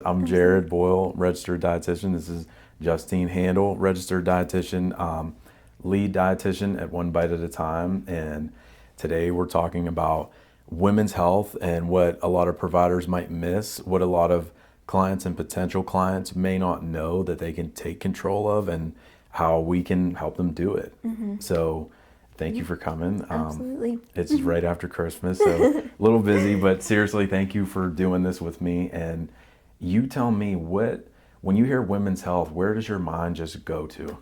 I'm Jared Boyle, registered dietitian. This is Justine Handel, registered dietitian, lead dietitian at One Bite at a Time. And today we're talking about women's health and what a lot of providers might miss, what a lot of clients and potential clients may not know that they can take control of, and how we can help them do it. So thank you for coming. Absolutely. It's right after Christmas, so a little busy, but seriously, thank you for doing this with me. And you tell me, when you hear women's health, where does your mind just go to?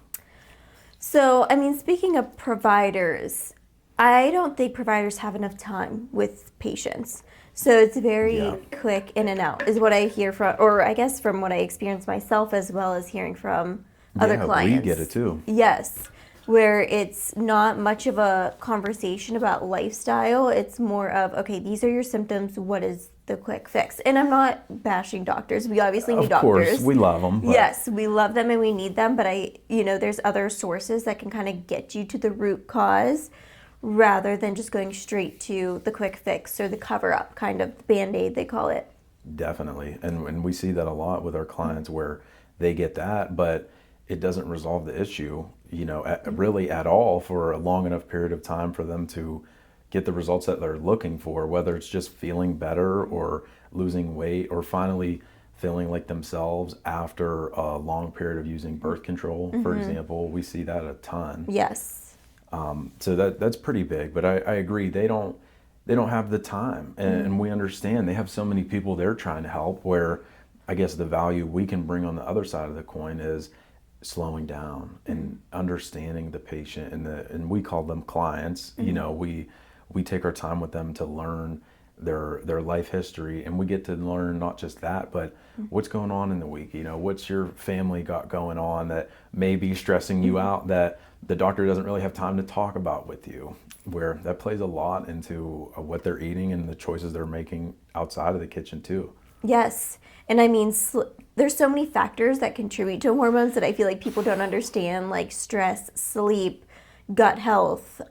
So, I mean, speaking of providers, I don't think providers have enough time with patients. So it's very Yeah. quick in and out, is what I hear from, or I guess from what I experience myself, as well as hearing from other Yeah, clients. we get it too. Yes, where it's not much of a conversation about lifestyle. It's more of, okay, these are your symptoms. What is the quick fix? And I'm not bashing doctors. We obviously need Of course, doctors. we love them. But Yes, we love them and we need them, but there's other sources that can kind of get you to the root cause rather than just going straight to the quick fix or the cover up, kind of Band-Aid, they call it. definitely. And we see that a lot with our clients where they get that, but it doesn't resolve the issue, really at all for a long enough period of time for them to get the results that they're looking for, whether it's just feeling better or losing weight or finally feeling like themselves after a long period of using birth control, for example. We see that a ton. Yes. So that's pretty big, but I agree, they don't have the time, and we understand they have so many people they're trying to help, where I guess the value we can bring on the other side of the coin is slowing down and understanding the patient, and we call them clients. We take our time with them to learn their life history, and we get to learn not just that, but what's going on in the week. What's your family got going on that may be stressing you out, that the doctor doesn't really have time to talk about with you, where that plays a lot into what they're eating and the choices they're making outside of the kitchen too. Yes. And I mean, there's so many factors that contribute to hormones that I feel like people don't understand, like stress, sleep, gut health,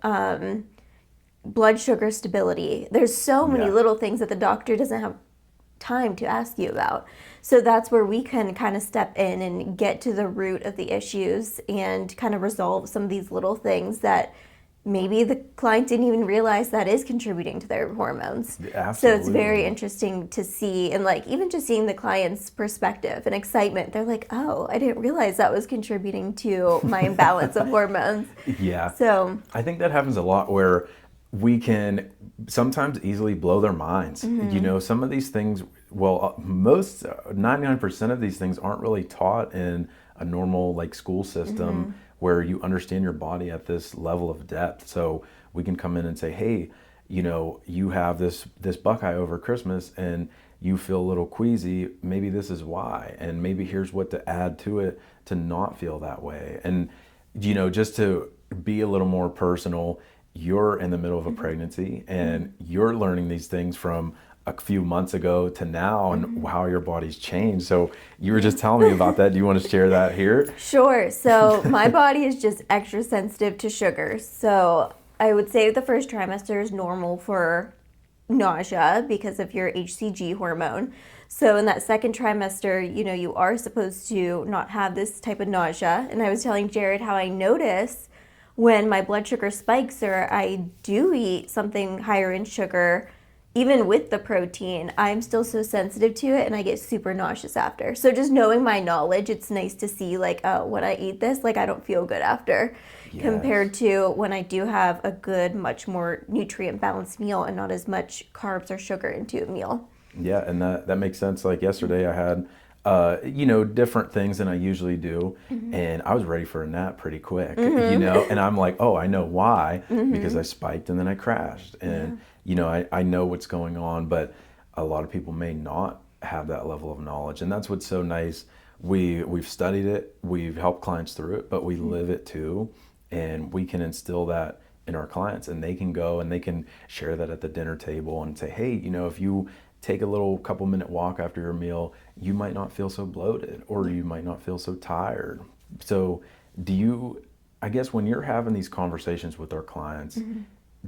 blood sugar stability. There's so many Yeah. little things that the doctor doesn't have time to ask you about. So that's where we can kind of step in and get to the root of the issues and kind of resolve some of these little things that maybe the client didn't even realize that is contributing to their hormones. So it's Absolutely. very interesting to see, and like even just seeing the client's perspective and excitement. They're like, oh, I didn't realize that was contributing to my imbalance of hormones. Yeah. So I think that happens a lot, where we can sometimes easily blow their minds. Some of these things, most 99% of these things aren't really taught in a normal like school system where you understand your body at this level of depth. So we can come in and say, hey, you have this Buckeye over Christmas and you feel a little queasy. Maybe this is why, and maybe here's what to add to it to not feel that way. And just to be a little more personal, you're in the middle of a pregnancy and you're learning these things from a few months ago to now, and how your body's changed. So you were just telling me about that. Do you want to share that here? sure. So my body is just extra sensitive to sugar. So I would say the first trimester is normal for nausea because of your HCG hormone. So in that second trimester, you are supposed to not have this type of nausea. And I was telling Jared how I notice when my blood sugar spikes or I do eat something higher in sugar, even with the protein, I'm still so sensitive to it and I get super nauseous after. So just knowing my knowledge, it's nice to see like, oh, when I eat this, like I don't feel good after, compared to when I do have a good, much more nutrient balanced meal and not as much carbs or sugar into a meal. Yeah, and that makes sense. Like yesterday, I had, different things than I usually do, and I was ready for a nap pretty quick, and I'm like, oh, I know why, because I spiked and then I crashed, and I know what's going on, but a lot of people may not have that level of knowledge, and that's what's so nice. We've studied it, we've helped clients through it, but we live it too, and we can instill that in our clients, and they can go and they can share that at the dinner table and say, hey, if you take a little couple minute walk after your meal, you might not feel so bloated, or you might not feel so tired. So I guess when you're having these conversations with our clients,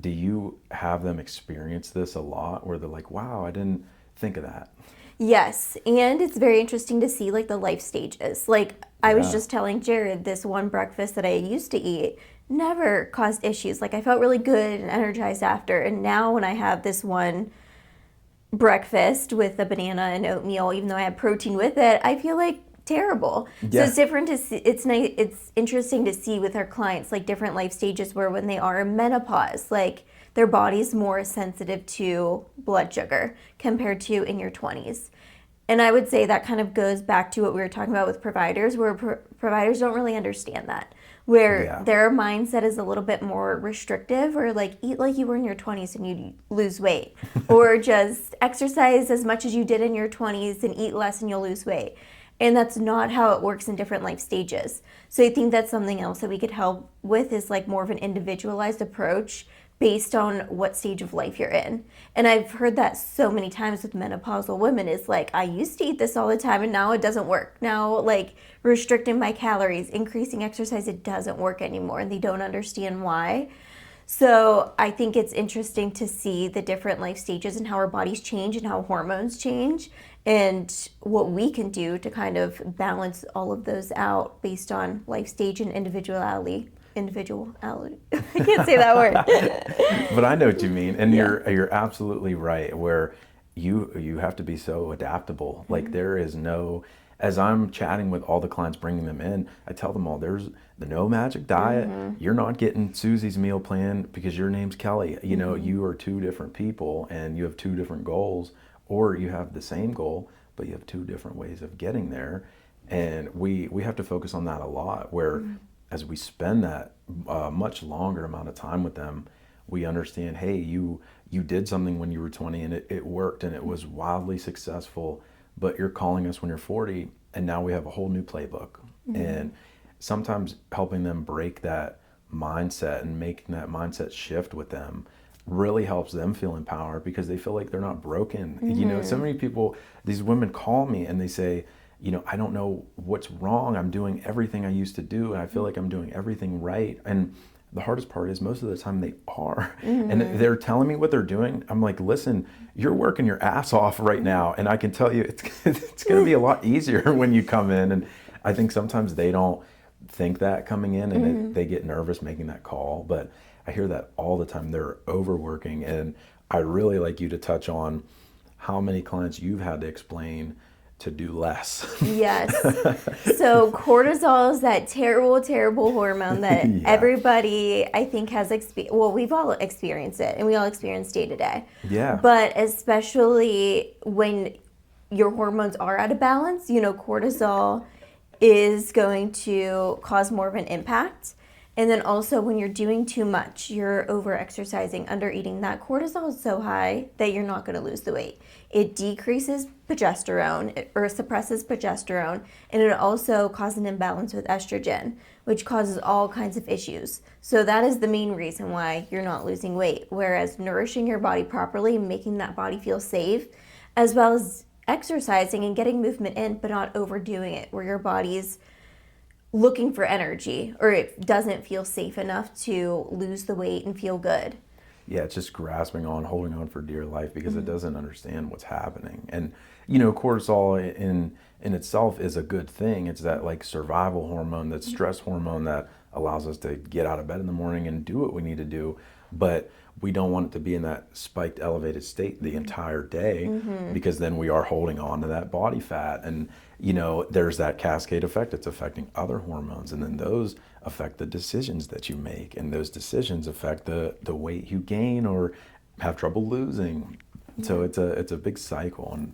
do you have them experience this a lot where they're like, wow, I didn't think of that? Yes, and it's very interesting to see like the life stages. Like I was Yeah. just telling Jared, this one breakfast that I used to eat never caused issues. Like I felt really good and energized after. And now when I have this one breakfast with a banana and oatmeal, even though I have protein with it, I feel like terrible. So Yeah. it's different to see, it's nice, it's interesting to see with our clients like different life stages where when they are in menopause, like their body's more sensitive to blood sugar compared to in your 20s. And I would say that kind of goes back to what we were talking about with providers, where providers don't really understand that, where Yeah. their mindset is a little bit more restrictive, or like eat like you were in your 20s and you lose weight, or just exercise as much as you did in your 20s and eat less and you'll lose weight. And that's not how it works in different life stages. So I think that's something else that we could help with, is like more of an individualized approach based on what stage of life you're in. And I've heard that so many times with menopausal women, is like, I used to eat this all the time and now it doesn't work. Now, like restricting my calories, increasing exercise, it doesn't work anymore, and they don't understand why. So I think it's interesting to see the different life stages and how our bodies change and how hormones change, and what we can do to kind of balance all of those out based on life stage and individuality. Individuality. I can't say that word. But I know what you mean, and Yeah. you're absolutely right. Where you have to be so adaptable. Like there is no, as I'm chatting with all the clients, bringing them in, I tell them all, there's the no magic diet. You're not getting Susie's meal plan because your name's Kelly. You know, you are two different people, and you have two different goals, or you have the same goal, but you have two different ways of getting there. And we have to focus on that a lot. Where as we spend that much longer amount of time with them, we understand, hey, you did something when you were 20 and it worked and it was wildly successful, but you're calling us when you're 40 and now we have a whole new playbook. And sometimes helping them break that mindset and making that mindset shift with them really helps them feel empowered, because they feel like they're not broken. You know, so many people, these women call me and they say, you know, I don't know what's wrong. I'm doing everything I used to do and I feel like I'm doing everything right. And the hardest part is most of the time they are. And they're telling me what they're doing. I'm like, listen, you're working your ass off right now. And I can tell you it's going to be a lot easier when you come in. And I think sometimes they don't think that coming in, and they get nervous making that call. But I hear that all the time. They're overworking. And I really like you to touch on how many clients you've had to explain to do less. Yes. So cortisol is that terrible, terrible hormone that Yeah. everybody, I think, has well, we've all experienced it, and we all experience day to day. Yeah. But especially when your hormones are out of balance, you know, cortisol is going to cause more of an impact. And then also when you're doing too much, you're over exercising, under eating, that cortisol is so high that you're not going to lose the weight. It decreases progesterone, or suppresses progesterone, and it also causes an imbalance with estrogen, which causes all kinds of issues. So that is the main reason why you're not losing weight. Whereas nourishing your body properly, making that body feel safe, as well as exercising and getting movement in, but not overdoing it, where your body's looking for energy, or it doesn't feel safe enough to lose the weight and feel good. Yeah, it's just grasping on, holding on for dear life, because it doesn't understand what's happening. And you know, cortisol in itself is a good thing. It's that like survival hormone, that stress hormone that allows us to get out of bed in the morning and do what we need to do. But we don't want it to be in that spiked, elevated state the entire day, because then we are holding on to that body fat. And you know, there's that cascade effect. It's affecting other hormones, and then those affect the decisions that you make, and those decisions affect the weight you gain or have trouble losing. So it's a big cycle, and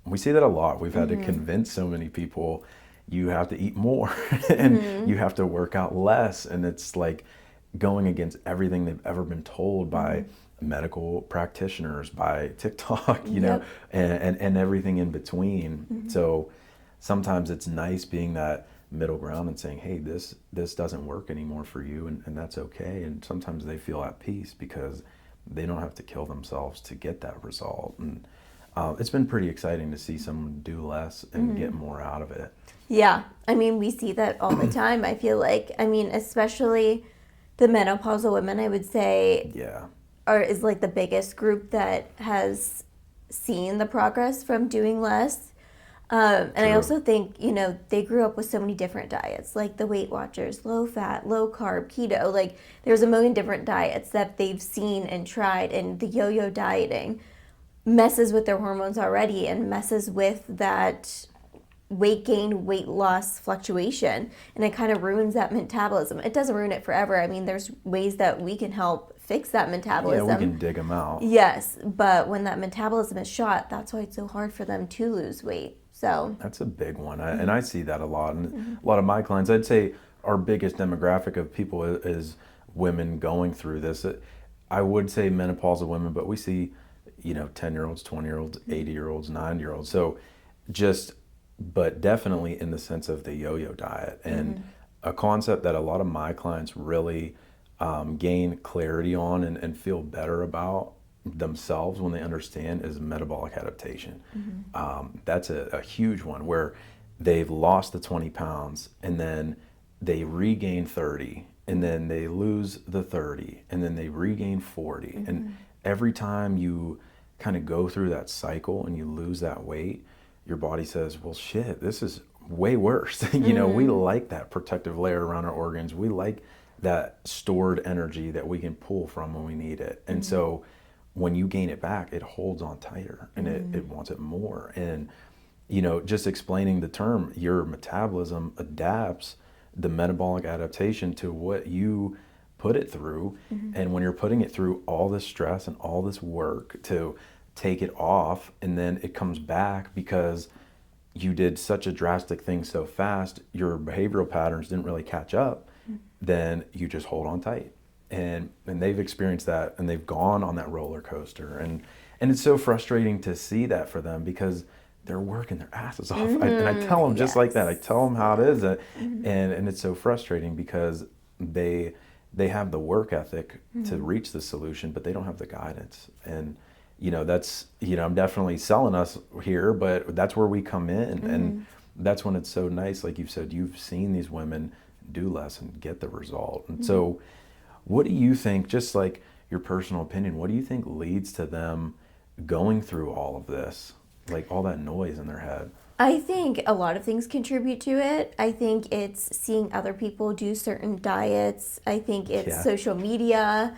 we see that a lot. We've had to convince so many people, you have to eat more and you have to work out less, and it's like going against everything they've ever been told by medical practitioners, by TikTok, you know, and everything in between. So sometimes it's nice being that middle ground and saying, hey, this doesn't work anymore for you, and that's okay. And sometimes they feel at peace because they don't have to kill themselves to get that result. And it's been pretty exciting to see someone do less and get more out of it. Yeah, I mean, we see that all the time, I feel like. I mean, especially the menopausal women, I would say, Yeah. is like the biggest group that has seen the progress from doing less. And I True. also think, they grew up with so many different diets, like the Weight Watchers, low fat, low carb, keto. Like, there's a million different diets that they've seen and tried, and the yo-yo dieting messes with their hormones already and messes with that weight gain, weight loss fluctuation, and it kind of ruins that metabolism. It doesn't ruin it forever. I mean, there's ways that we can help fix that Yeah, metabolism. we can dig them out. Yes, but when that metabolism is shot, that's why it's so hard for them to lose weight. So That's a big one, and I see that a lot. And a lot of my clients, I'd say, our biggest demographic of people is women going through this. I would say menopausal women, but we see, 10-year-olds, 20-year-olds, 80-year-olds, 90-year-olds. So but definitely in the sense of the yo-yo diet, and a concept that a lot of my clients really gain clarity on and feel better about themselves when they understand is metabolic adaptation. That's a huge one where they've lost the 20 pounds and then they regain 30 and then they lose the 30 and then they regain 40. And every time you kind of go through that cycle and you lose that weight, your body says, well, shit, this is way worse. We like that protective layer around our organs. We like that stored energy that we can pull from when we need it. And so when you gain it back, it holds on tighter and it wants it more. And, just explaining the term, your metabolism adapts the metabolic adaptation to what you put it through. And when you're putting it through all this stress and all this work to take it off, and then it comes back because you did such a drastic thing so fast, your behavioral patterns didn't really catch up, then you just hold on tight. And they've experienced that, and they've gone on that roller coaster, and it's so frustrating to see that for them because they're working their asses off. And I tell them just like that. I tell them how it is, and it's so frustrating because they have the work ethic to reach the solution, but they don't have the guidance. And that's I'm definitely selling us here, but that's where we come in, and that's when it's so nice. Like you said, you've seen these women do less and get the result. And so what do you think, just like your personal opinion, what do you think leads to them going through all of this, like all that noise in their head? I think a lot of things contribute to it. I think it's seeing other people do certain diets. I think it's social media.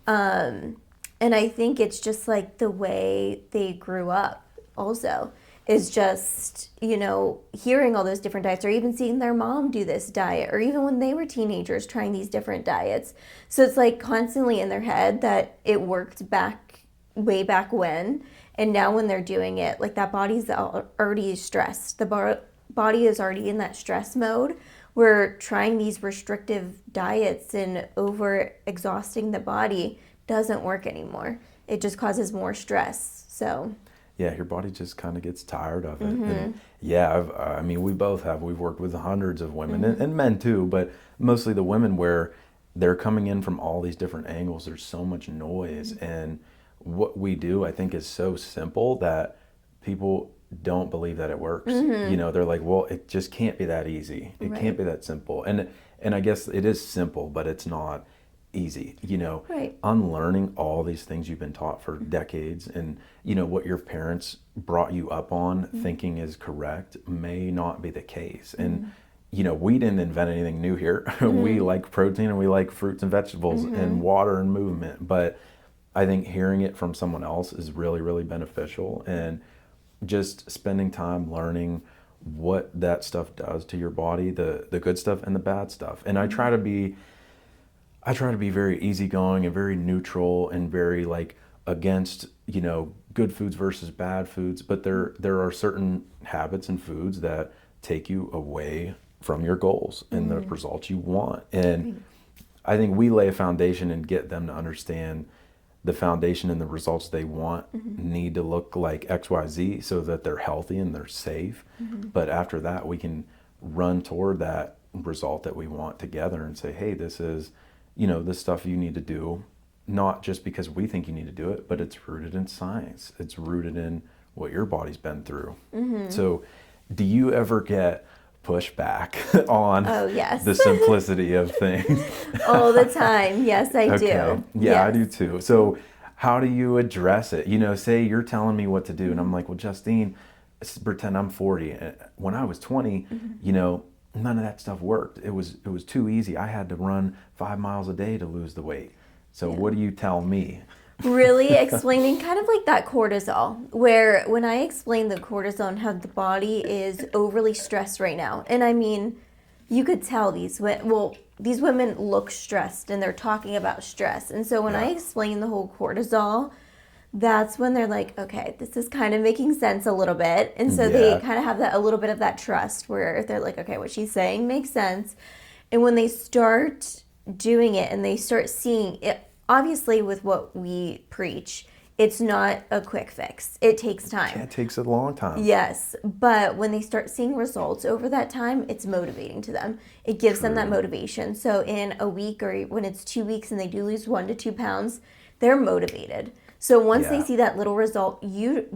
And I think it's just like the way they grew up also is just, hearing all those different diets, or even seeing their mom do this diet, or even when they were teenagers trying these different diets. So it's like constantly in their head that it worked way back when. And now when they're doing it, like that body's already stressed. The body is already in that stress mode. We're trying these restrictive diets and over exhausting the body doesn't work anymore. It just causes more stress. So yeah, your body just kind of gets tired of it. And yeah, we both have. We've worked with hundreds of women and men too, but mostly the women where they're coming in from all these different angles. There's so much noise, and what we do, I think, is so simple that people don't believe that it works. They're like, well, it just can't be that easy. It can't be that simple. And I guess it is simple, but it's not easy. Unlearning all these things you've been taught for decades, and what your parents brought you up on thinking is correct may not be the case. And we didn't invent anything new here. We like protein and we like fruits and vegetables and water and movement, but I think hearing it from someone else is really, really beneficial, and just spending time learning what that stuff does to your body, the good stuff and the bad stuff. And I try to be very easygoing and very neutral and very like against, good foods versus bad foods, but there are certain habits and foods that take you away from your goals and the results you want. And I think we lay a foundation and get them to understand the foundation and the results they want need to look like XYZ so that they're healthy and they're safe. But after that, we can run toward that result that we want together and say, hey, this is, this stuff you need to do, not just because we think you need to do it, but it's rooted in science. It's rooted in what your body's been through. So do you ever get pushback on the simplicity of things? All the time. Yes, I do. Yeah, I do too. So how do you address it? Say you're telling me what to do, and I'm like, well, Justine, pretend I'm 40. When I was 20, none of that stuff worked. It was too easy. I had to run 5 miles a day to lose the weight. So what do you tell me? Really explaining kind of like that cortisol, where when I explain the cortisol and how the body is overly stressed right now, and I mean, you could tell these women look stressed and they're talking about stress. And so when I explain the whole cortisol, that's when they're like, okay, this is kind of making sense a little bit. And so they kind of have a little bit of that trust where they're like, okay, what she's saying makes sense. And when they start doing it and they start seeing it, obviously with what we preach, it's not a quick fix. It takes time. Yeah, it takes a long time. Yes, but when they start seeing results over that time, it's motivating to them. It gives them that motivation. So in a week or when it's 2 weeks and they do lose 1 to 2 pounds, they're motivated. So once they see that little result,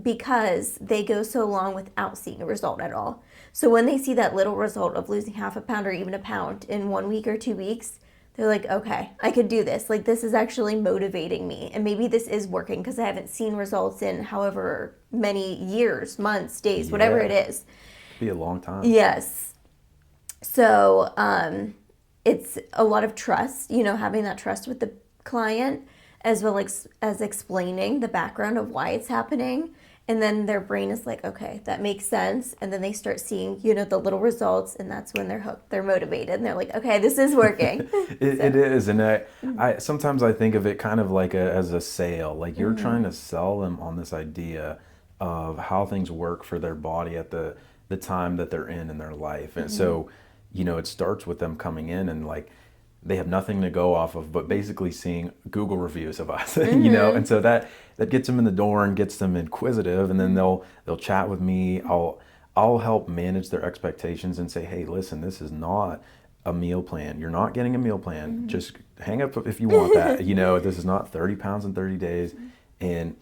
because they go so long without seeing a result at all. So when they see that little result of losing half a pound or even a pound in 1 week or 2 weeks, they're like, okay, I could do this. Like, this is actually motivating me. And maybe this is working because I haven't seen results in however many years, months, days, whatever it is. It'd be a long time. Yes. So it's a lot of trust, having that trust with the client, as well as explaining the background of why it's happening. And then their brain is like, okay, that makes sense. And then they start seeing, the little results, and that's when they're hooked. They're motivated, and they're like, okay, this is working. It is, and I sometimes I think of it kind of like as a sale. Like you're trying to sell them on this idea of how things work for their body at the time that they're in their life. And so, it starts with them coming in and like they have nothing to go off of, but basically seeing Google reviews of us, and so that gets them in the door and gets them inquisitive, and then they'll chat with me. I'll help manage their expectations and say, hey, listen, this is not a meal plan. You're not getting a meal plan. Just hang up if you want that. This is not 30 pounds in 30 days. And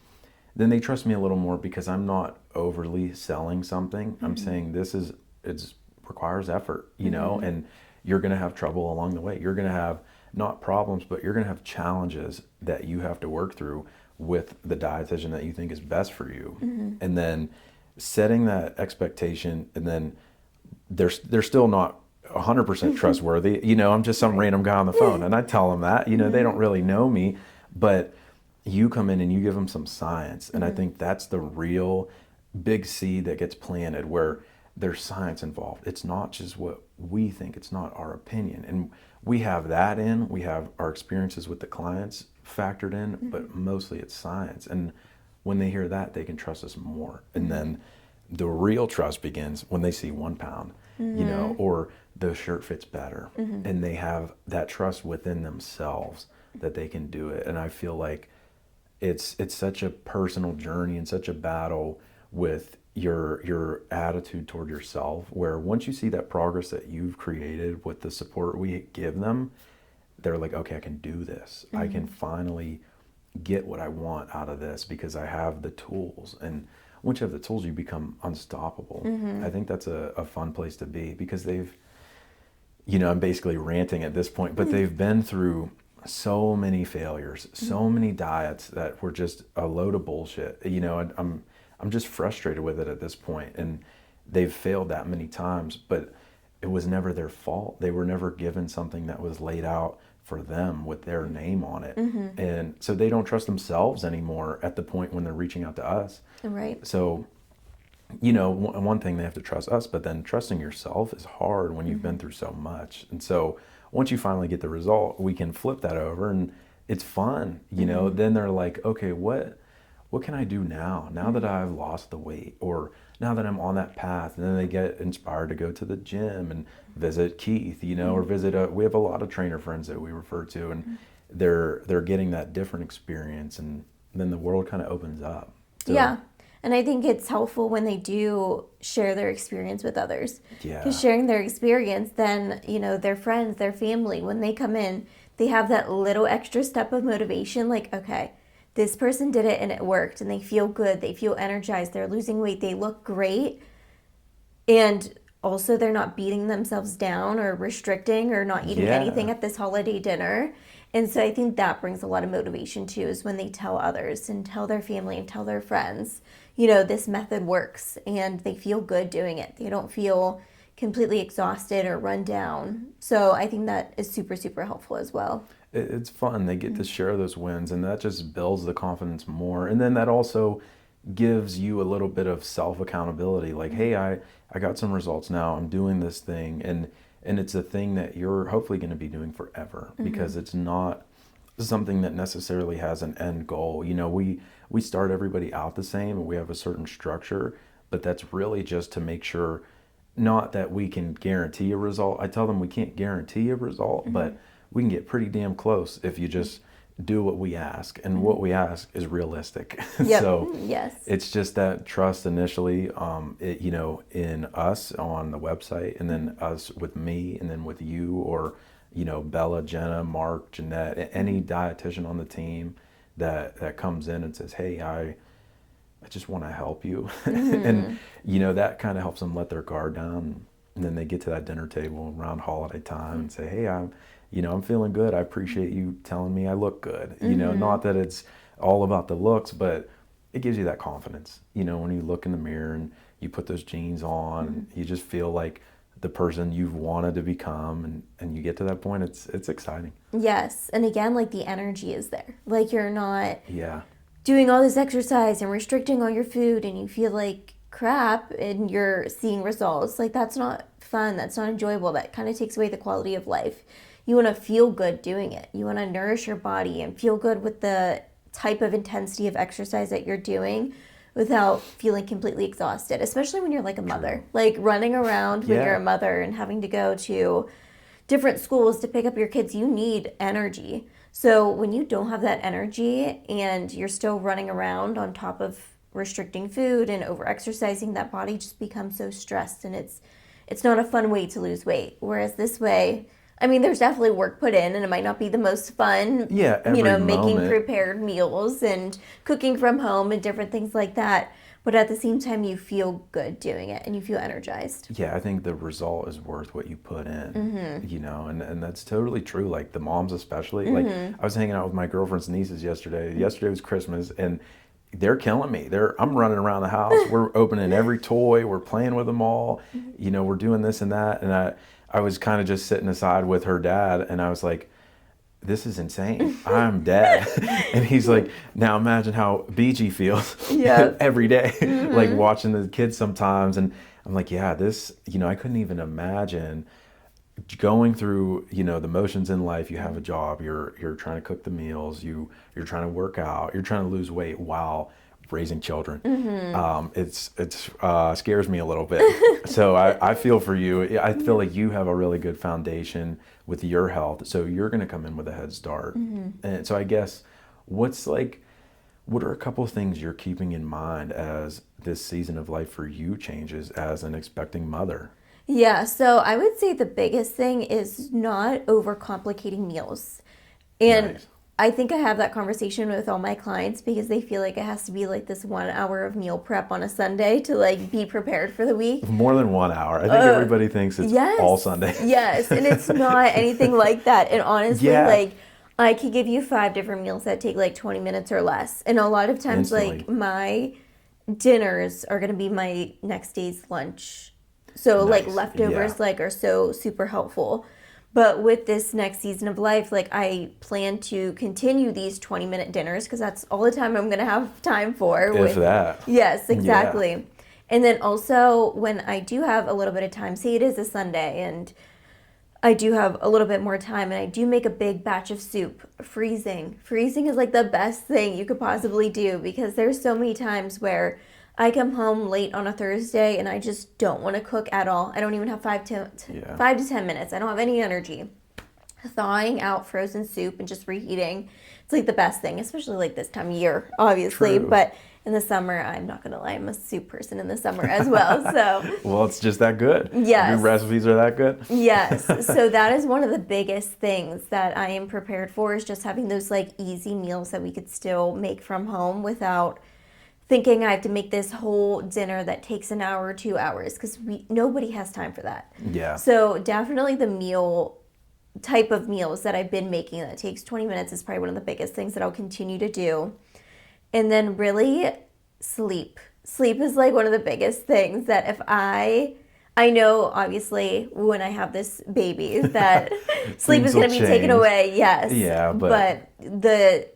then they trust me a little more because I'm not overly selling something. I'm saying it requires effort, and you're going to have trouble along the way. You're going to have not problems, but you're going to have challenges that you have to work through with the dietitian that you think is best for you. And then setting that expectation, and then they're still not 100% trustworthy. I'm just some random guy on the phone, and I tell them that, they don't really know me, but you come in and you give them some science. And I think that's the real big seed that gets planted, where there's science involved. It's not just what we think. It's not our opinion. And we have that in. We have our experiences with the clients factored in, but mostly it's science. And when they hear that, they can trust us more. And then the real trust begins when they see 1 pound, or the shirt fits better. And they have that trust within themselves that they can do it. And I feel like it's such a personal journey and such a battle with your attitude toward yourself, where once you see that progress that you've created with the support we give them, they're like, okay, I can do this. I can finally get what I want out of this because I have the tools. And once you have the tools, you become unstoppable. I think that's a fun place to be, because they've, I'm basically ranting at this point, but they've been through so many failures, so many diets that were just a load of bullshit. I'm just frustrated with it at this point, and they've failed that many times, but it was never their fault. They were never given something that was laid out for them with their name on it. And so they don't trust themselves anymore at the point when they're reaching out to us. Right. So, one thing, they have to trust us, but then trusting yourself is hard when you've been through so much. And so once you finally get the result, we can flip that over, and it's fun. Then they're like, okay, what can I do now that I've lost the weight, or now that I'm on that path? And then they get inspired to go to the gym and visit Keith, or visit we have a lot of trainer friends that we refer to, and they're getting that different experience, and then the world kind of opens up. So, yeah. And I think it's helpful when they do share their experience with others. Yeah. Because sharing their experience, then, their friends, their family, when they come in, they have that little extra step of motivation, like, okay, this person did it and it worked, and they feel good, they feel energized, they're losing weight, they look great, and also they're not beating themselves down or restricting or not eating anything at this holiday dinner. And so I think that brings a lot of motivation too, is when they tell others and tell their family and tell their friends, this method works, and they feel good doing it. They don't feel completely exhausted or run down. So I think that is super, super helpful as well. It's fun. They get to share those wins, and that just builds the confidence more. And then that also gives you a little bit of self accountability. Like, hey, I got some results now. I'm doing this thing, and it's a thing that you're hopefully going to be doing forever, because it's not something that necessarily has an end goal. We start everybody out the same, and we have a certain structure, but that's really just to make sure, not that we can guarantee a result. I tell them we can't guarantee a result, but we can get pretty damn close if you just do what we ask, and what we ask is realistic. Yep. So Yes. it's just that trust initially, in us on the website, and then us with me, and then with you, or Bella, Jenna, Mark, Jeanette, any dietitian on the team that comes in and says, hey, I just want to help you. And that kind of helps them let their guard down, and then they get to that dinner table around holiday time and say, hey, I'm feeling good. I appreciate you telling me I look good. Not that it's all about the looks, but it gives you that confidence. When you look in the mirror and you put those jeans on, and you just feel like the person you've wanted to become, and you get to that point, it's exciting. Yes. And again, like, the energy is there. Like, you're not Yeah. doing all this exercise and restricting all your food, and you feel like crap and you're seeing results. Like, that's not fun. That's not enjoyable. That kind of takes away the quality of life. You want to feel good doing it. You want to nourish your body and feel good with the type of intensity of exercise that you're doing without feeling completely exhausted, especially when you're like a mother. Like, running around when you're a mother and having to go to different schools to pick up your kids, you need energy. So when you don't have that energy and you're still running around on top of restricting food and over exercising, that body just becomes so stressed, and it's not a fun way to lose weight. Whereas this way, there's definitely work put in, and it might not be the most fun, making prepared meals and cooking from home and different things like that. But at the same time, you feel good doing it, and you feel energized. Yeah, I think the result is worth what you put in, and that's totally true. Like, the moms especially. Like, I was hanging out with my girlfriend's nieces yesterday. Yesterday was Christmas, and they're killing me. I'm running around the house. We're opening every toy. We're playing with them all. We're doing this and that. And I was kind of just sitting aside with her dad, and I was like, this is insane. I'm dead. And he's like, now imagine how BG feels every day, like watching the kids sometimes. And I'm like, yeah, this, I couldn't even imagine going through, the motions in life. You have a job, you're trying to cook the meals, you're trying to work out, you're trying to lose weight while raising children. It's scares me a little bit. So I feel for you. I feel like you have a really good foundation with your health, so you're going to come in with a head start. And so I guess what are a couple of things you're keeping in mind as this season of life for you changes as an expecting mother? Yeah, so I would say the biggest thing is not overcomplicating meals. And Nice. I think I have that conversation with all my clients because they feel like it has to be like this 1 hour of meal prep on a Sunday to like be prepared for the week. More than 1 hour. I think everybody thinks it's all Sunday. Yes, and it's not anything like that. And honestly, like, I could give you 5 different meals that take like 20 minutes or less. And a lot of times, Instantly. like, my dinners are going to be my next day's lunch. So Nice. like leftovers like are so super helpful. But with this next season of life, like, I plan to continue these 20-minute dinners because that's all the time I'm going to have time for. If that. Yes, exactly. Yeah. And then also when I do have a little bit of time, say it is a Sunday and I do have a little bit more time and I do make a big batch of soup, freezing. Freezing is like the best thing you could possibly do because there's so many times where I come home late on a Thursday and I just don't want to cook at all. I don't even have 5 to 10 minutes. I don't have any energy. Thawing out frozen soup and just reheating, it's like the best thing, especially like this time of year, obviously. True. But in the summer, I'm not going to lie, I'm a soup person in the summer as well. So Well, it's just that good. Yes. Your recipes are that good. Yes. So that is one of the biggest things that I am prepared for is just having those like easy meals that we could still make from home without thinking I have to make this whole dinner that takes an hour or 2 hours because nobody has time for that. Yeah. So definitely the meal type of meals that I've been making that takes 20 minutes is probably one of the biggest things that I'll continue to do. And then really sleep. Sleep is like one of the biggest things that if I know obviously when I have this baby that sleep is going to be taken away, yes. Yeah, but the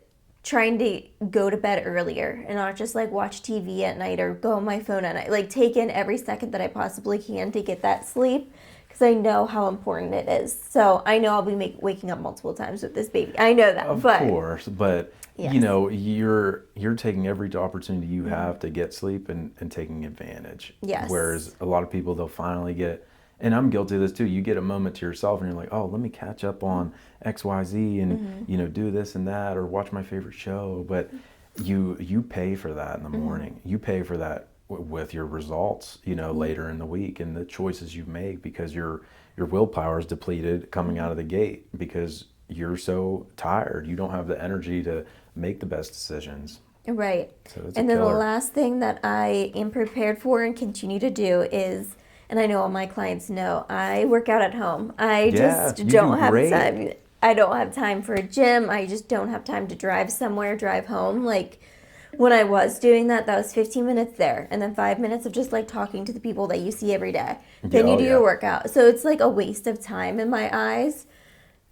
trying to go to bed earlier and not just like watch TV at night or go on my phone at night, like take in every second that I possibly can to get that sleep, because I know how important it is. So I know I'll be waking up multiple times with this baby. I know that. Of course, but yes. you know, you're taking every opportunity you have to get sleep and taking advantage. Yes. Whereas a lot of people, they'll finally get, and I'm guilty of this too, you get a moment to yourself and you're like, oh, let me catch up on XYZ and, you know, do this and that or watch my favorite show. But you pay for that in the morning. You pay for that with your results, you know, later in the week and the choices you make, because your willpower is depleted coming out of the gate because you're so tired. You don't have the energy to make the best decisions. Right. So and then the last thing that I am prepared for and continue to do is, and I know all my clients know, I work out at home. I just don't have time. I don't have time for a gym. I just don't have time to drive somewhere, drive home. Like when I was doing that, that was 15 minutes there and then 5 minutes of just like talking to the people that you see every day. Then you do your workout. So it's like a waste of time in my eyes.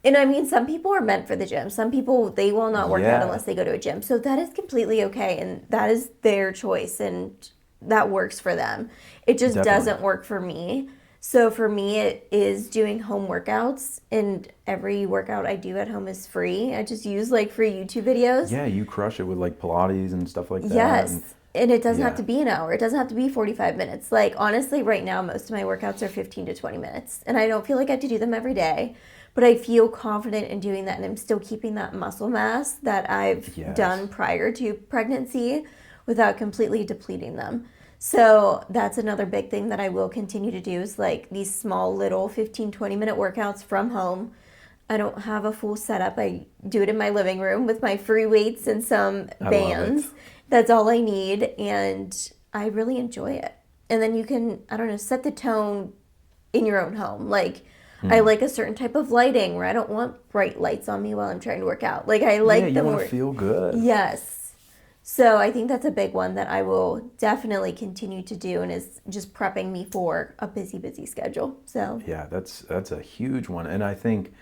And I mean, some people are meant for the gym. Some people, they will not work out unless they go to a gym. So that is completely okay. And that is their choice. And that works for them. It just doesn't work for me. So for me, it is doing home workouts. And every workout I do at home is free. I just use like free YouTube videos. Yeah, you crush it with like Pilates and stuff like that. Yes. And it doesn't have to be an hour. It doesn't have to be 45 minutes. Like, honestly, right now, most of my workouts are 15 to 20 minutes. And I don't feel like I have to do them every day. But I feel confident in doing that, and I'm still keeping that muscle mass that I've done prior to pregnancy without completely depleting them. So that's another big thing that I will continue to do is like these small little 15, 20-minute workouts from home. I don't have a full setup. I do it in my living room with my free weights and some bands. That's all I need, and I really enjoy it. And then you can, I don't know, set the tone in your own home. Like, I like a certain type of lighting where I don't want bright lights on me while I'm trying to work out. Like, I like them. Yeah, you want to feel good. Yes. So I think that's a big one that I will definitely continue to do, and is just prepping me for a busy schedule. So yeah, that's a huge one. And I think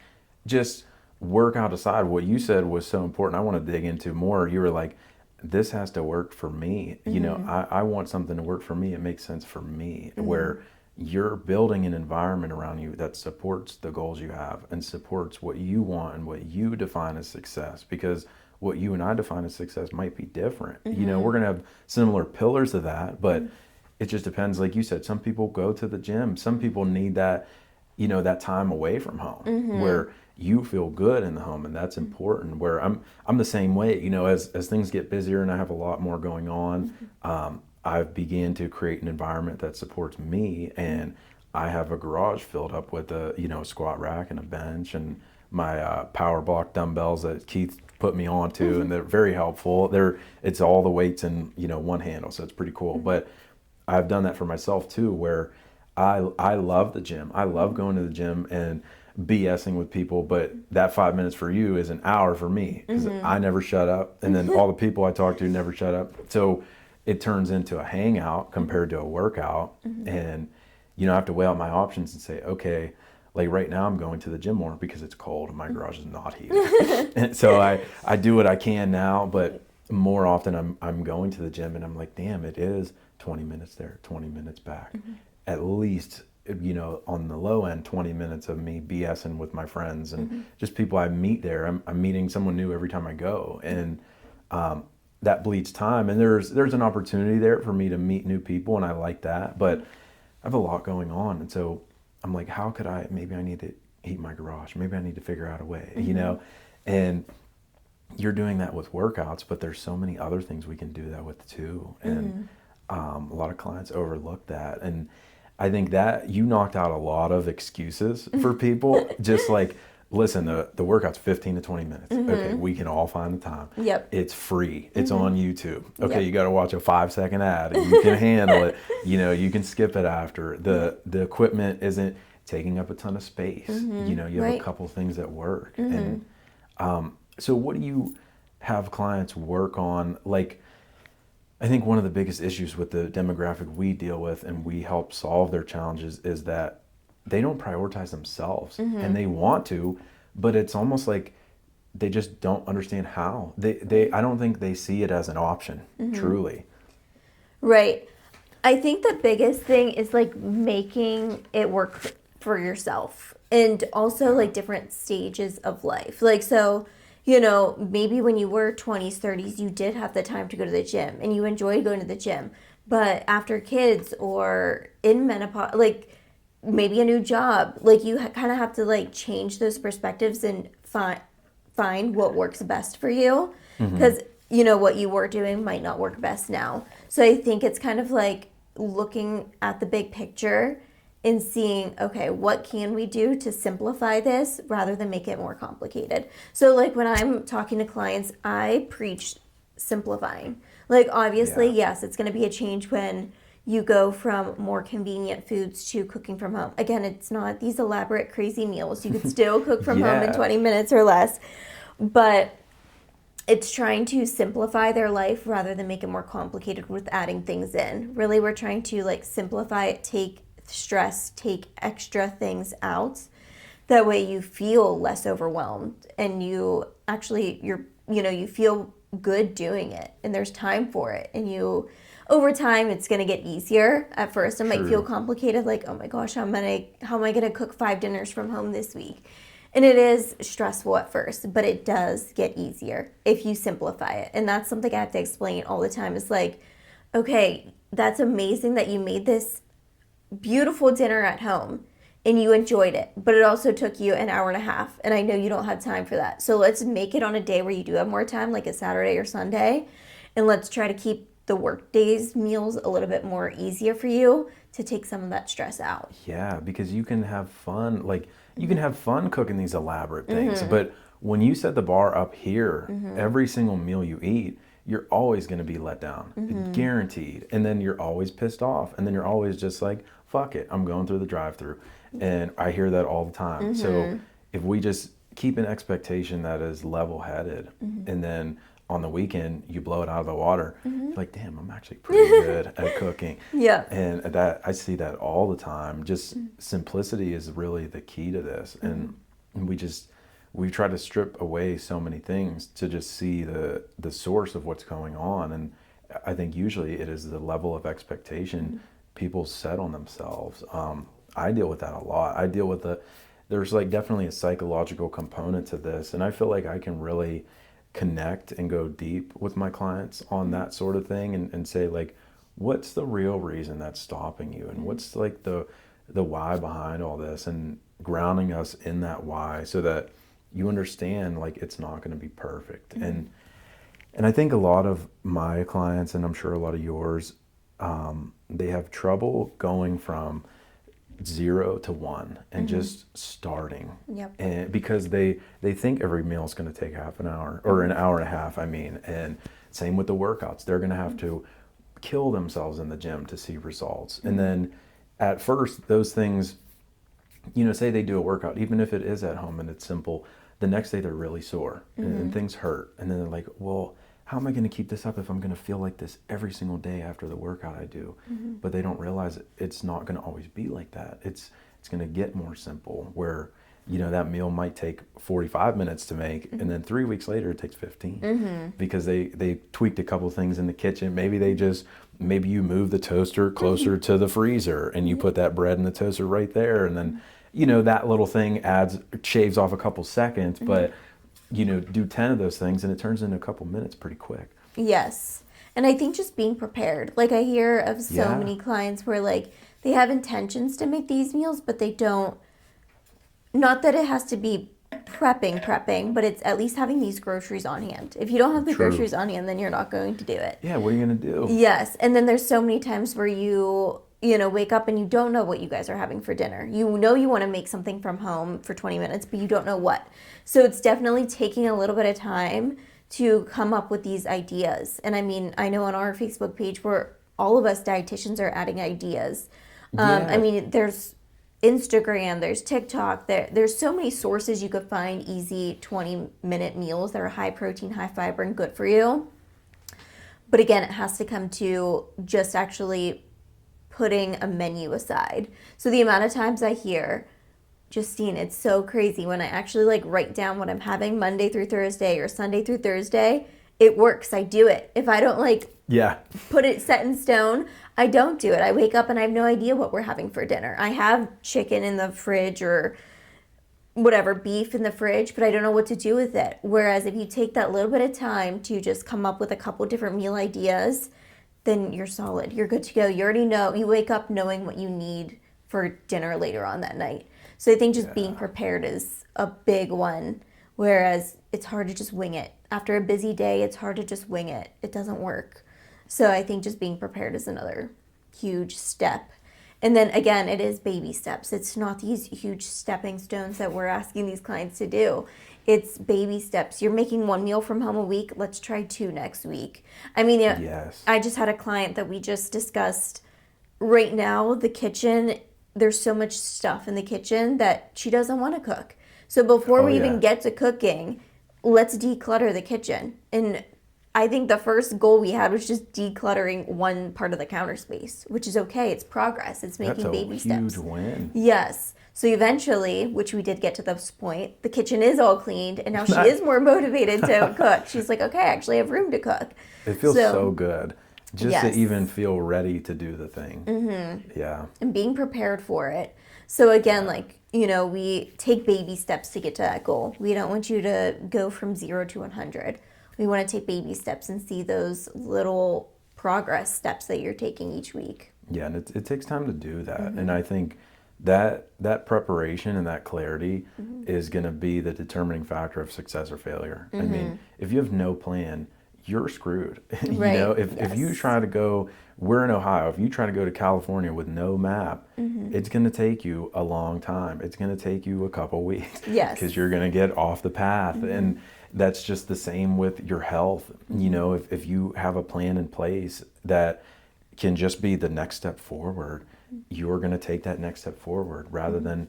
just workout aside, what you said was so important. I want to dig into more. You were like, this has to work for me. You know, I want something to work for me. It makes sense for me. Where you're building an environment around you that supports the goals you have and supports what you want and what you define as success, because what you and I define as success might be different. You know, we're going to have similar pillars of that, but it just depends. Like you said, some people go to the gym. Some people need that, you know, that time away from home where you feel good in the home, and that's important. Where I'm the same way, you know, as things get busier and I have a lot more going on, I've began to create an environment that supports me, and I have a garage filled up with a, you know, squat rack and a bench and my power block dumbbells that Keith put me onto, and they're very helpful. It's all the weights in, you know, one handle, so it's pretty cool. But I've done that for myself too, where I love the gym. I love going to the gym and BSing with people, but that 5 minutes for you is an hour for me, because I never shut up, and then all the people I talk to never shut up. So it turns into a hangout compared to a workout. And, you know, I have to weigh out my options and say, okay, like right now I'm going to the gym more because it's cold and my garage is not heated. And so I do what I can now, but more often I'm going to the gym and I'm like, damn, it is 20 minutes there, 20 minutes back. At least, you know, on the low end, 20 minutes of me BSing with my friends and just people I meet there. I'm meeting someone new every time I go. And, that bleeds time, and there's an opportunity there for me to meet new people, and I like that, but I have a lot going on, and so I'm like, how could maybe I need to heat my garage, maybe I need to figure out a way, you know. And you're doing that with workouts, but there's so many other things we can do that with too. And a lot of clients overlook that, and I think that you knocked out a lot of excuses for people. Just like, listen, the workout's 15 to 20 minutes. Okay, we can all find the time. It's free. It's on YouTube. Okay, you got to watch a 5-second ad. And you can handle it. You know, you can skip it after. The equipment isn't taking up a ton of space. You know, you have Right. a couple things at work. And so what do you have clients work on? Like, I think one of the biggest issues with the demographic we deal with and we help solve their challenges is that they don't prioritize themselves and they want to, but it's almost like they just don't understand how. I don't think they see it as an option, truly. Right. I think the biggest thing is like making it work for yourself and also like different stages of life. Like, so, you know, maybe when you were 20s, 30s, you did have the time to go to the gym and you enjoyed going to the gym. But after kids or in menopause, like maybe a new job, like you kind of have to like change those perspectives and find what works best for you. Because you know what you were doing might not work best now. So I think it's kind of like looking at the big picture and seeing, okay, what can we do to simplify this rather than make it more complicated. So like when I'm talking to clients, I preach simplifying. Like obviously, Yeah. yes, it's going to be a change when you go from more convenient foods to cooking from home. Again, it's not these elaborate crazy meals. You could still cook from home in Yeah. 20 minutes or less. But it's trying to simplify their life rather than make it more complicated with adding things in. Really, we're trying to like simplify it, take stress, take extra things out. That way you feel less overwhelmed and you actually you feel good doing it and there's time for it and you over time it's going to get easier. At first it might feel True. complicated, like, oh my gosh, how am I going to cook 5 dinners from home this week? And it is stressful at first, but it does get easier if you simplify it. And that's something I have to explain all the time. It's like, okay, that's amazing that you made this beautiful dinner at home and you enjoyed it, but it also took you an hour and a half. And I know you don't have time for that. So let's make it on a day where you do have more time, like a Saturday or Sunday. And let's try to keep the work days meals a little bit more easier for you to take some of that stress out. Yeah, because you can have fun. Like, you can have fun cooking these elaborate things. But when you set the bar up here, every single meal you eat, you're always going to be let down, guaranteed. And then you're always pissed off. And then you're always just like, fuck it, I'm going through the drive-through. And I hear that all the time. So if we just keep an expectation that is level-headed, and then on the weekend you blow it out of the water, you're like, damn, I'm actually pretty good at cooking. Yeah. And that I see that all the time. Just simplicity is really the key to this. And we try to strip away so many things to just see the source of what's going on. And I think usually it is the level of expectation people set on themselves. I deal with that a lot. I deal with there's like definitely a psychological component to this. And I feel like I can really connect and go deep with my clients on that sort of thing and say like, what's the real reason that's stopping you? And what's like the why behind all this, and grounding us in that why so that you understand like it's not going to be perfect. And I think a lot of my clients, and I'm sure a lot of yours, they have trouble going from 0 to 1 and just starting. Yep. And because they think every meal is going to take half an hour or an hour and a half, I mean. And same with the workouts. They're going to have to kill themselves in the gym to see results. And then at first those things, say they do a workout, even if it is at home and it's simple, the next day they're really sore and things hurt. And then they're like, well, how am I going to keep this up if I'm going to feel like this every single day after the workout I do? But they don't realize it's not going to always be like that. It's going to get more simple where, that meal might take 45 minutes to make, and then 3 weeks later it takes 15 because they tweaked a couple things in the kitchen. Maybe you move the toaster closer to the freezer and you put that bread in the toaster right there. And then, that little thing shaves off a couple seconds, but do 10 of those things and it turns into a couple minutes pretty quick. Yes. And I think just being prepared. Like I hear of so many clients where like they have intentions to make these meals, but they don't, not that it has to be prepping, but it's at least having these groceries on hand. If you don't have the groceries on hand, then you're not going to do it. Yeah, what are you going to do? Yes. And then there's so many times where you wake up and you don't know what you guys are having for dinner. You want to make something from home for 20 minutes, but you don't know what. So it's definitely taking a little bit of time to come up with these ideas. And I mean, I know on our Facebook page where all of us dietitians are adding ideas. I mean, there's Instagram, there's TikTok, there's so many sources you could find easy 20-minute meals that are high protein, high fiber, and good for you. But again, it has to come to just actually putting a menu aside. So the amount of times I hear, Justine, it's so crazy when I actually like write down what I'm having Monday through Thursday or Sunday through Thursday, it works. I do it. If I don't like put it set in stone, I don't do it. I wake up and I have no idea what we're having for dinner. I have chicken in the fridge or whatever, beef in the fridge, but I don't know what to do with it. Whereas if you take that little bit of time to just come up with a couple different meal ideas, then you're solid. You're good to go. You already know. You wake up knowing what you need for dinner later on that night. So I think just being prepared is a big one. Whereas it's hard to just wing it. After a busy day, it's hard to just wing it. It doesn't work. So I think just being prepared is another huge step. And then again, it is baby steps. It's not these huge stepping stones that we're asking these clients to do. It's baby steps. You're making one meal from home a week. Let's try 2 next week. I mean, I just had a client that we just discussed. Right now, the kitchen, there's so much stuff in the kitchen that she doesn't want to cook. So before we even get to cooking, let's declutter the kitchen. And I think the first goal we had was just decluttering one part of the counter space, which is okay. It's progress. It's making baby steps. That's a huge win. Yes. So eventually, which we did get to this point, the kitchen is all cleaned, and now she is more motivated to cook. She's like, okay, I actually have room to cook. It feels so good just to even feel ready to do the thing. Mm-hmm. Yeah. And being prepared for it. So again, like, we take baby steps to get to that goal. We don't want you to go from 0 to 100. We want to take baby steps and see those little progress steps that you're taking each week. Yeah, and it takes time to do that. Mm-hmm. And I think that preparation and that clarity is going to be the determining factor of success or failure. I mean, if you have no plan, you're screwed. Right. If you try to go, we're in Ohio, if you try to go to California with no map, it's going to take you a long time. It's going to take you a couple weeks. Yes. Because you're going to get off the path. And that's just the same with your health. If you have a plan in place that can just be the next step forward, you're going to take that next step forward rather than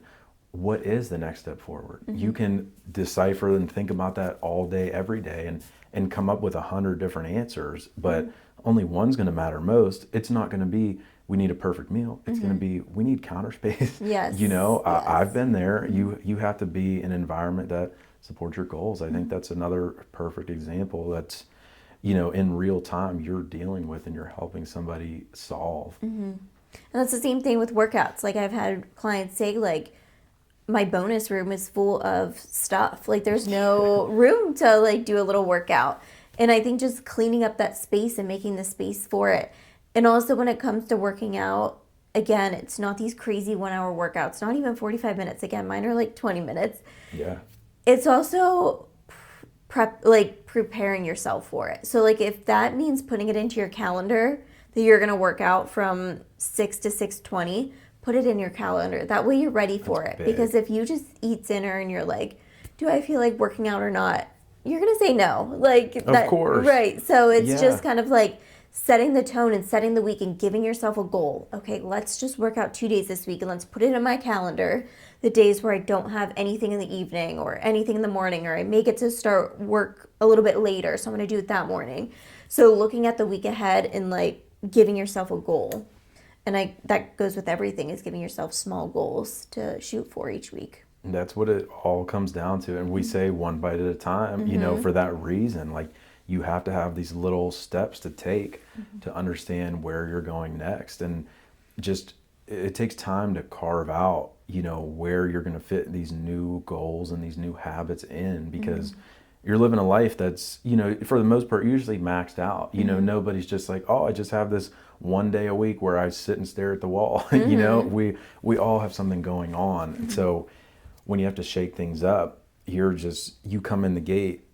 what is the next step forward. You can decipher and think about that all day, every day, and come up with 100 different answers, but only one's going to matter most. It's not going to be, we need a perfect meal. It's going to be, we need counter space. Yes. I've been there. You have to be an environment that supports your goals. I think that's another perfect example that's, in real time you're dealing with and you're helping somebody solve. And that's the same thing with workouts. Like I've had clients say, like, my bonus room is full of stuff. Like there's no room to like do a little workout. And I think just cleaning up that space and making the space for it. And also when it comes to working out, again, it's not these crazy 1-hour workouts, not even 45 minutes. Again, mine are like 20 minutes. Yeah. It's also preparing yourself for it. So like if that means putting it into your calendar that you're going to work out from 6 to 6:20, put it in your calendar. That way you're ready for it. Because if you just eat dinner and you're like, do I feel like working out or not? You're going to say no. Of course. Right. So it's just kind of like setting the tone and setting the week and giving yourself a goal. Okay, let's just work out 2 days this week and let's put it in my calendar. The days where I don't have anything in the evening or anything in the morning, or I may get to start work a little bit later, so I'm going to do it that morning. So looking at the week ahead and like giving yourself a goal. And that goes with everything, is giving yourself small goals to shoot for each week. And that's what it all comes down to. And we say one bite at a time, for that reason. Like you have to have these little steps to take to understand where you're going next. And just, it takes time to carve out, where you're going to fit these new goals and these new habits in, because you're living a life that's, for the most part, usually maxed out. Nobody's just like, oh, I just have this one day a week where I sit and stare at the wall. We all have something going on. And so when you have to shake things up, you come in the gate,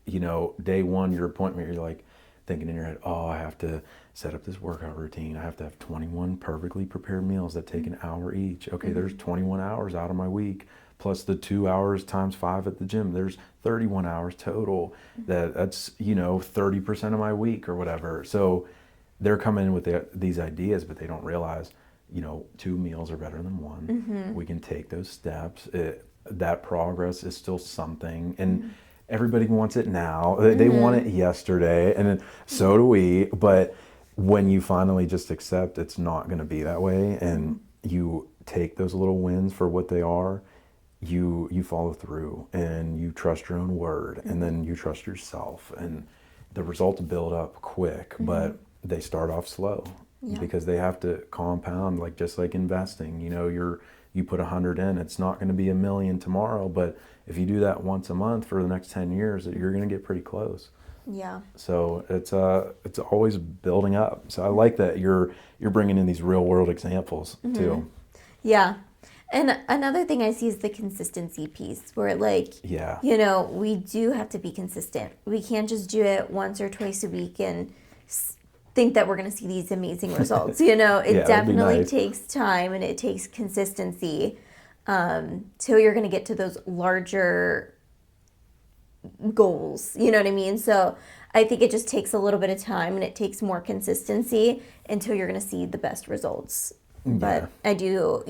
day one, your appointment, you're like thinking in your head, oh, I have to set up this workout routine. I have to have 21 perfectly prepared meals that take an hour each. Okay, there's 21 hours out of my week, plus the 2 hours times 5 at the gym. There's 31 hours total. That's 30% of my week or whatever. So they're coming in with these ideas, but they don't realize 2 meals are better than one. We can take those steps. That progress is still something. And everybody wants it now. They want it yesterday. And then, so do we. But when you finally just accept it's not going to be that way, and you take those little wins for what they are, you follow through and you trust your own word, and then you trust yourself, and the results build up quick, but they start off slow because they have to compound, like just like investing. You put 100 in, it's not going to be 1,000,000 tomorrow, but if you do that once a month for the next 10 years, you're going to get pretty close. Yeah. So it's always building up. So I like that you're bringing in these real world examples too. Yeah. And another thing I see is the consistency piece, where we do have to be consistent. We can't just do it once or twice a week and think that we're going to see these amazing results. It definitely takes time, and it takes consistency till you're going to get to those larger goals. You know what I mean? So I think it just takes a little bit of time, and it takes more consistency until you're going to see the best results. But I do,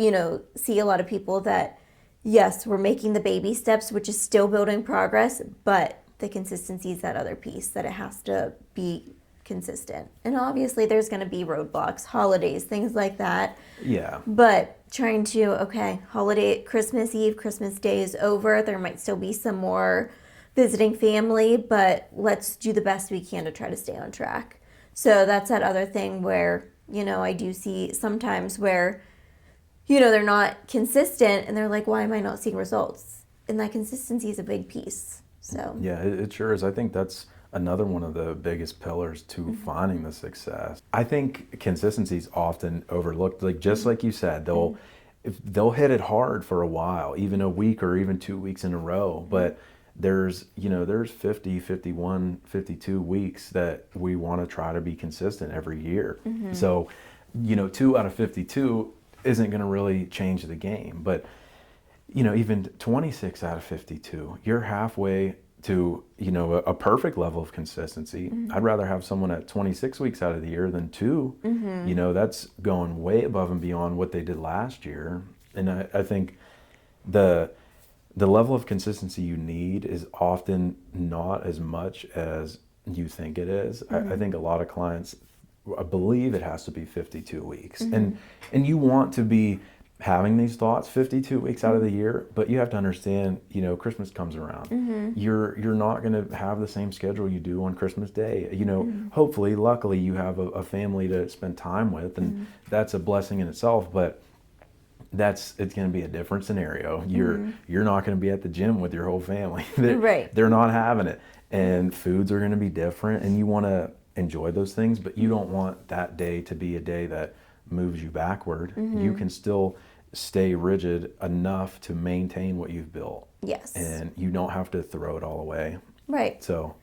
see a lot of people that, yes, we're making the baby steps, which is still building progress, but the consistency is that other piece, that it has to be consistent. And obviously there's going to be roadblocks, holidays, things like that. Yeah. But trying to, Christmas Eve, Christmas Day is over. There might still be some more visiting family, but let's do the best we can to try to stay on track. So that's that other thing where, I do see sometimes where, they're not consistent, and they're like, why am I not seeing results? And that consistency is a big piece. So yeah, it sure is. I think that's another one of the biggest pillars to finding the success. I think consistency is often overlooked. Like just like you said, they'll hit it hard for a while, even a week or even 2 weeks in a row. But there's 50, 51, 52 weeks that we want to try to be consistent every year. So, 2 out of 52 isn't going to really change the game. But, even 26 out of 52, you're halfway to, a perfect level of consistency. I'd rather have someone at 26 weeks out of the year than 2. That's going way above and beyond what they did last year. And I think the level of consistency you need is often not as much as you think it is. I think a lot of clients believe it has to be 52 weeks. And you want to be having these thoughts 52 weeks out of the year, but you have to understand, Christmas comes around. You're not going to have the same schedule you do on Christmas Day. Hopefully, luckily, you have a family to spend time with, and that's a blessing in itself, but it's going to be a different scenario. You're not going to be at the gym with your whole family. They're not having it, and foods are going to be different, and you want to enjoy those things, but you don't want that day to be a day that moves you backward. You can still stay rigid enough to maintain what you've built. Yes. And you don't have to throw it all away. Right. So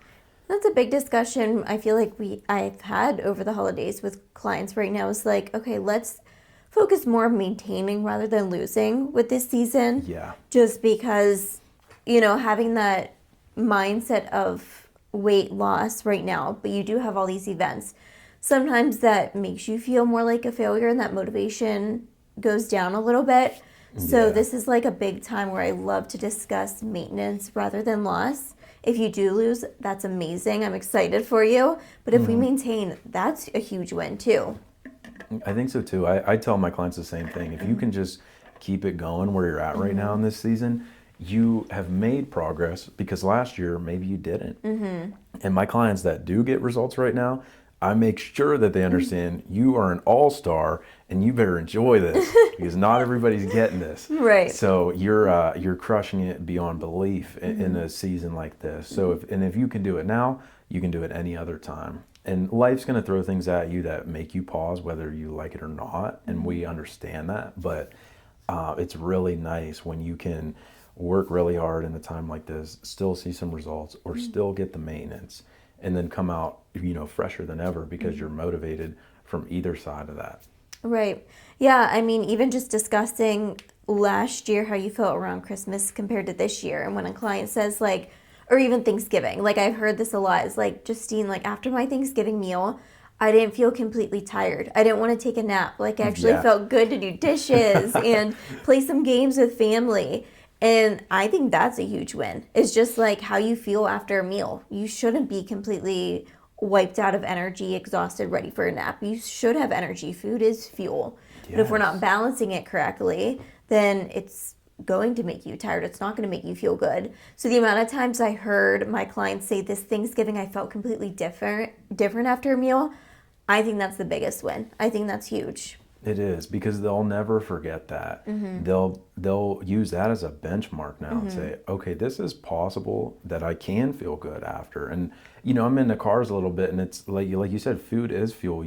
that's a big discussion I feel like I've had over the holidays with clients right now. Is like, okay, let's focus more on maintaining rather than losing with this season. Yeah. Just because, having that mindset of weight loss right now, but you do have all these events, sometimes that makes you feel more like a failure, and that motivation goes down a little bit. So this is like a big time where I love to discuss maintenance rather than loss. If you do lose, that's amazing. I'm excited for you. But if we maintain, that's a huge win too. I think so too. I tell my clients the same thing. If you can just keep it going where you're at right now in this season, you have made progress, because last year maybe you didn't. And my clients that do get results right now, I make sure that they understand you are an all-star and you better enjoy this, because not everybody's getting this. Right. So you're crushing it beyond belief in a season like this. So if you can do it now, you can do it any other time. And life's going to throw things at you that make you pause, whether you like it or not. And we understand that. But it's really nice when you can work really hard in a time like this, still see some results, or still get the maintenance, and then come out, fresher than ever, because you're motivated from either side of that. Right. Yeah. I mean, even just discussing last year, how you felt around Christmas compared to this year. And when a client says or even Thanksgiving, I've heard this a lot, is Justine, after my Thanksgiving meal, I didn't feel completely tired. I didn't want to take a nap. Like, I actually Yeah. felt good to do dishes and play some games with family. And I think that's a huge win. It's just like how you feel after a meal. You shouldn't be completely wiped out of energy, exhausted, ready for a nap. You should have energy. Food is fuel. But if we're not Yes. balancing it correctly, then it's going to make you tired. It's not going to make you feel good. So the amount of times I heard my clients say this Thanksgiving I felt completely different after a meal, I think that's the biggest win. I think that's huge. It is, because they'll never forget that. They'll use that as a benchmark now and say, okay, this is possible that I can feel good after. And I'm in the cars a little bit, and it's like you said, food is fuel.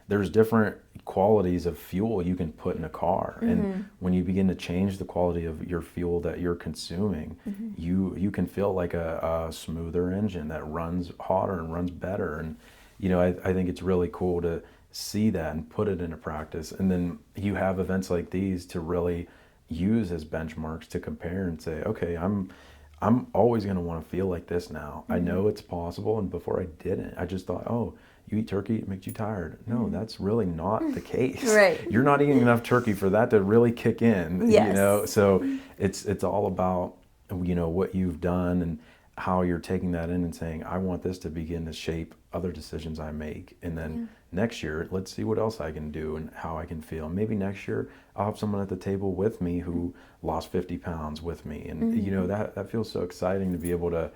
There's different qualities of fuel you can put in a car, and when you begin to change the quality of your fuel that you're consuming, you can feel like a smoother engine that runs hotter and runs better. And I think it's really cool to see that and put it into practice. And then you have events like these to really use as benchmarks to compare and say, okay, I'm always going to want to feel like this now. I know it's possible. And before I didn't, I just thought, oh, you eat turkey, it makes you tired. No, that's really not the case. Right. You're not eating enough turkey for that to really kick in. Yes. So it's all about what you've done and how you're taking that in and saying, I want this to begin to shape other decisions I make. And then next year, let's see what else I can do and how I can feel. Maybe next year I'll have someone at the table with me who lost 50 pounds with me. And that feels so exciting to be able to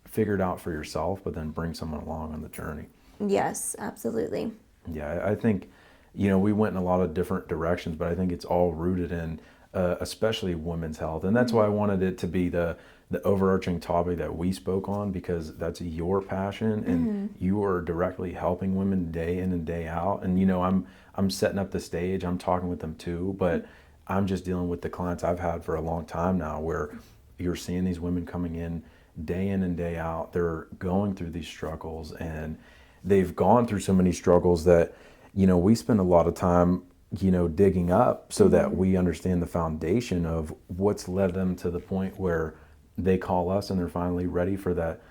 figure it out for yourself, but then bring someone along on the journey. Yes, absolutely. Yeah, I think, we went in a lot of different directions, but I think it's all rooted in especially women's health. And that's why I wanted it to be the overarching topic that we spoke on, because that's your passion and you are directly helping women day in and day out. And I'm setting up the stage, I'm talking with them too, but I'm just dealing with the clients I've had for a long time now, where you're seeing these women coming in and day out. They're going through these struggles, and they've gone through so many struggles that we spend a lot of time digging up so that we understand the foundation of what's led them to the point where they call us and they're finally ready for that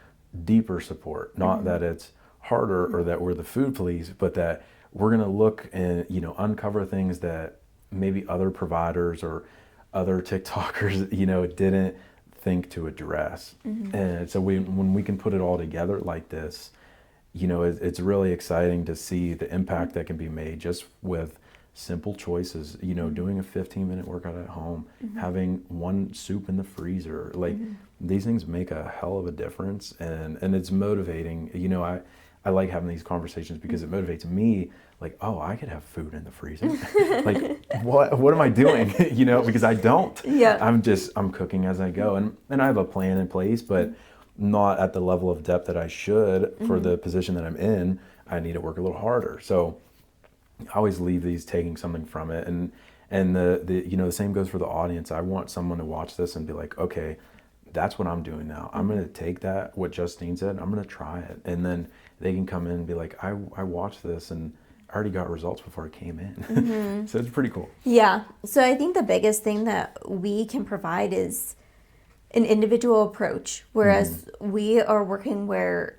deeper support. Not that it's harder or that we're the food police, but that we're going to look and uncover things that maybe other providers or other TikTokers didn't think to address. And so when we can put it all together like this, it's really exciting to see the impact that can be made just with simple choices, doing a 15-minute workout at home, having one soup in the freezer. Like these things make a hell of a difference, and it's motivating. I like having these conversations because it motivates me. Like, oh, I could have food in the freezer. Like, what am I doing? Because I don't. Yeah. I'm cooking as I go, and I have a plan in place, but not at the level of depth that I should for the position that I'm in. I need to work a little harder. So I always leave these taking something from it, and the same goes for the audience. I want someone to watch this and be like, okay, that's what I'm doing now. I'm going to take that, what Justine said, I'm going to try it. And then they can come in and be like, I watched this and I already got results before I came in. So it's pretty cool. Yeah. So I think the biggest thing that we can provide is an individual approach, whereas we are working where,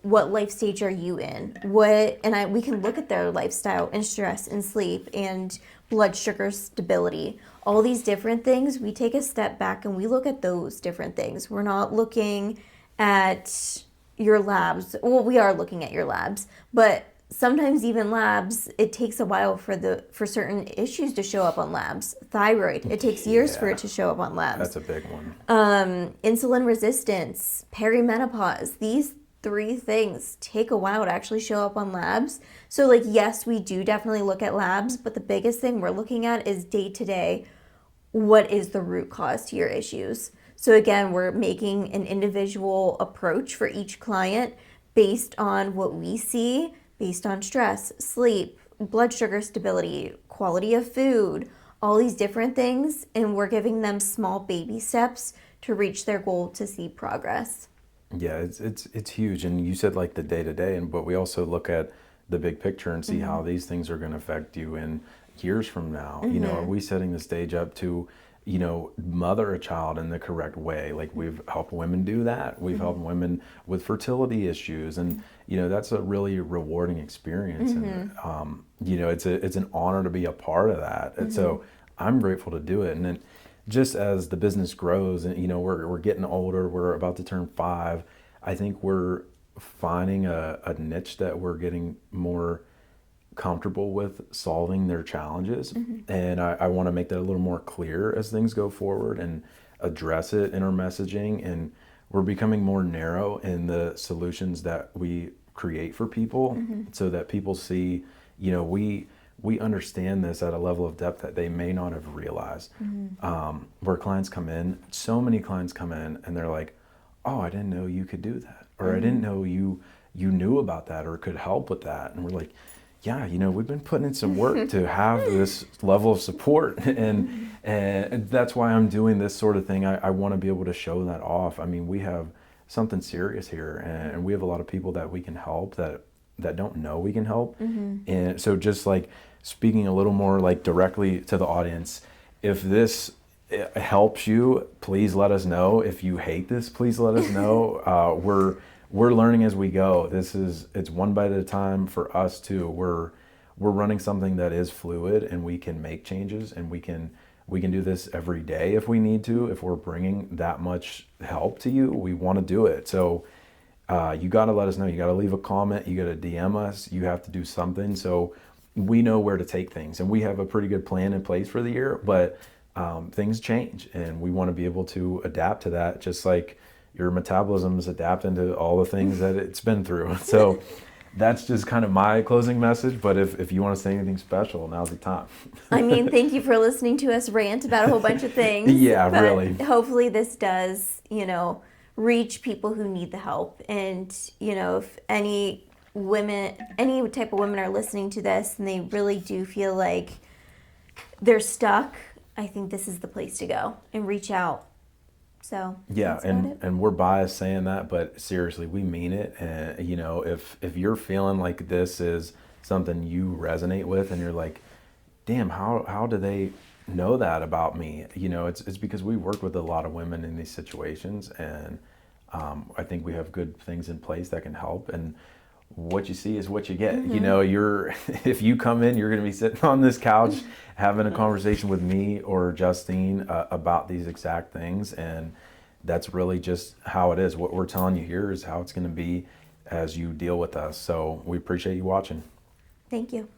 what life stage are you in? We can look at their lifestyle and stress and sleep and blood sugar stability, all these different things. We take a step back and we look at those different things. We're not looking at your labs. Well, we are looking at your labs, but sometimes even labs, it takes a while for certain issues to show up on labs. Thyroid, it takes years for it to show up on labs. That's a big one. Insulin resistance, perimenopause, these 3 things take a while to actually show up on labs. So yes, we do definitely look at labs, but the biggest thing we're looking at is day to day, what is the root cause to your issues? So again, we're making an individual approach for each client based on what we see, based on stress, sleep, blood sugar stability, quality of food, all these different things, and we're giving them small baby steps to reach their goal to see progress. Yeah, it's huge. And you said the day to day, but we also look at the big picture and see how these things are going to affect you in years from now. Are we setting the stage up to mother a child in the correct way. Like we've helped women do that. We've helped women with fertility issues, and that's a really rewarding experience. And it's an honor to be a part of that. And so I'm grateful to do it. And then just as the business grows, and we're getting older, we're about to turn 5. I think we're finding a niche that we're getting more comfortable with solving their challenges. And I want to make that a little more clear as things go forward and address it in our messaging. And we're becoming more narrow in the solutions that we create for people, so that people see, we understand this at a level of depth that they may not have realized. Where clients come in, so many clients come in and they're like, oh, I didn't know you could do that. Or I didn't know you knew about that or could help with that. And we're like, yeah, we've been putting in some work to have this level of support. And that's why I'm doing this sort of thing. I want to be able to show that off. I mean, we have something serious here, and we have a lot of people that we can help that don't know we can help. And so just like speaking a little more like directly to the audience, if this helps you, please let us know. If you hate this, please let us know. We're learning as we go. It's one bite at a time for us too. We're running something that is fluid, and we can make changes, and we can do this every day if we need to. If we're bringing that much help to you, we want to do it. So you got to let us know. You got to leave a comment. You got to DM us. You have to do something so we know where to take things. And we have a pretty good plan in place for the year, but things change, and we want to be able to adapt to that, just like your metabolism is adapting to all the things that it's been through. So that's just kind of my closing message. But if you want to say anything special, now's the time. I mean, thank you for listening to us rant about a whole bunch of things. Yeah, but really. Hopefully this does, reach people who need the help. And, if any type of women are listening to this and they really do feel like they're stuck, I think this is the place to go and reach out. So yeah, and we're biased saying that, but seriously, we mean it. And if you're feeling like this is something you resonate with, and you're like, damn, how do they know that about me? It's because we work with a lot of women in these situations, and I think we have good things in place that can help. And what you see is what you get. If you come in, you're going to be sitting on this couch having a conversation with me or Justine about these exact things. And that's really just how it is. What we're telling you here is how it's going to be as you deal with us. So we appreciate you watching. Thank you.